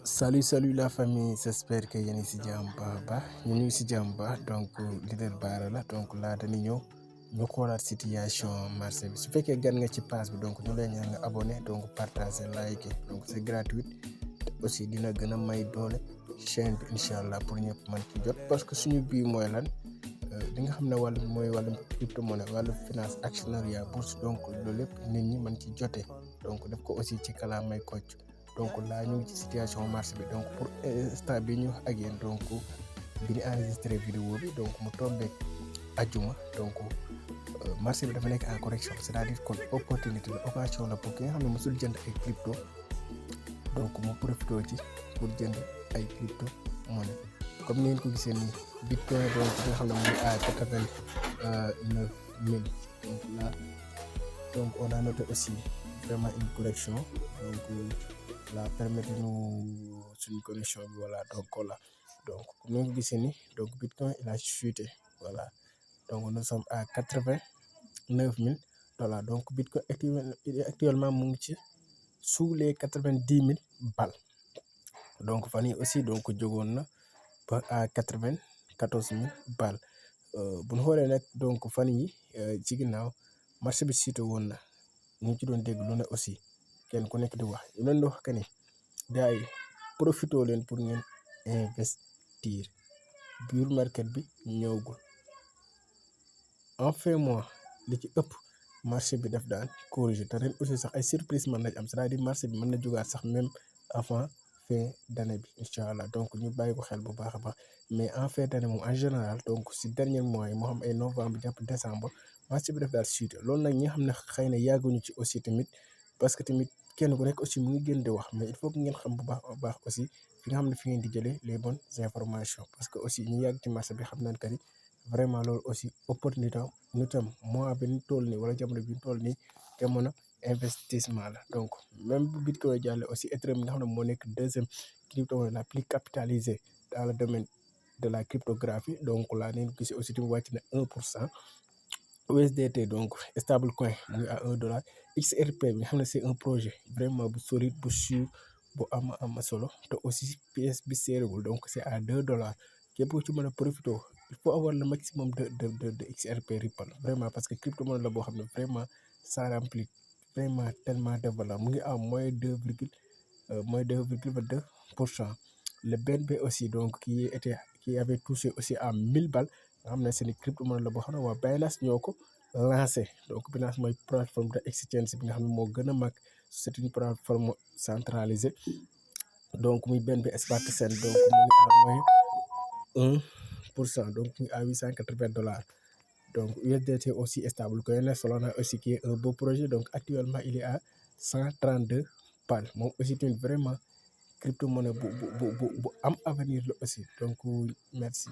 Salut la famille, j'espère que yéen a ngi si jàmm baax ñu ngi si jàmm baax donc leader Bara la donc là dañuy ñëw ñu xoolaat situation marché bi su fekkee gan nga ci page bi donc ñu lay ñaan nga abonné donc partager liker donc c'est gratuit te aussi dina gën a may doole chaîne bi incha allah pour ñëpp mën ci jot parce que suñu bii mooy lan li nga xam ne wàllum crypto monnaie wàllu finance actionnariat bourse donc loolu lépp nit ñi mën ci jotee donc def ko aussi ci kalaamay kocc donc là ñu ngi ci situation marché bi donc pour instant bi ñu wax ak yéen donc bi ñu enregistré vidéo bi donc mu tombé ajjuma donc marché bi dafa nekk en correction c'est-à-dire kon opportunité la occasion la pour ki nga xam ne mosul jënd ay crypto donc mu profité ci pour jënd ay crypto monnaie comme ni ngeen ko gisee nii bitcoin donc ki nga xam ne mooy à 89 000 donc là donc on a noté aussi vraiment une correction donc la permettre nous suñu connexion bi voilà donc là donc comme ni nga ko gisee nii donc bitcoin il a chuté voilà donc nous sommes à 89 000 $ donc bitcoin actuellement mu ngi ci sous les 90 000 balles donc fan yi aussi donc jógoon na ba à 94 000 balles bu ñu xoolee nag donc fan yi ci ginnaaw marché bi chuté woon na ñu ngi ci doon dégg lu ne aussi kenn ku nekk di wax yu leen di wax que ni gars yi profité leen pour ngeen investir bull market bi ñëwagul en fin mois li ci ëpp marché bi daf daan corriger te ren aussi sax ay surprise mën nañ am c'est-à-dire marché bi mën na jógaat sax même avant fin d'année bi incha allah donc ñu bàyyi ko xel bu baax a baax mais en fin d'année moom en général donc si dernier mois yi moo xam ay novembre jàpp décembre marché bi daf daal chuter loolu nag ñi nga xam ne xëy na yàgguñu ci aussi tamit parce que tamit kenn ku nekk aussi mu ngi gën di wax mais il faut que ngeen xam bu baax aussi fi nga xam ne fi ngeen di jëlee les bonnes informations parce que aussi ñu yàgg ci marché bi xam nañ que ni vraiment loolu aussi opportunité ñu tam mois bi ñu toll nii wala jamono bi ñu toll nii jamono investissement la donc même bu bitcoin jàlle aussi Ethereum nga xam ne moo nekk deuxième crypto la plus capitalisée dans le domaine de la cryptographie donc là neen gis aussi tamit wàcc na 1%. USDT donc stable coin mu ngi à $1 XRP bi nga xam ne c'est un projet vraiment bu solide bu sûr bu am solo te aussi pièce bi seeragul donc c'est à $2 képp ku ci mën a profité il faut avoir le maximum de XRP Ripple vraiment parce que crypto monnaie la boo xam ne vraiment ça remplit vraiment tellement de valeur mu ngi à moins 2,22%. Le BNB aussi donc qui avait touché aussi à 1000 balles nga xam ne seen crypto monnaie la boo xam ne waa Binance ñoo ko lancé donc Binance mooy plateforme de exchange bi nga xam ne moo gën a mag c'est une plateforme centralisée donc muy BNB Smart Chain donc mu ngi à moins 1% donc mu ngi à $880 donc USDT aussi stable coin Solana aussi qui est un beau projet donc actuellement il est à 132 balles moom aussi tamit vraiment crypto monnaie bu am avenir la aussi donc merci.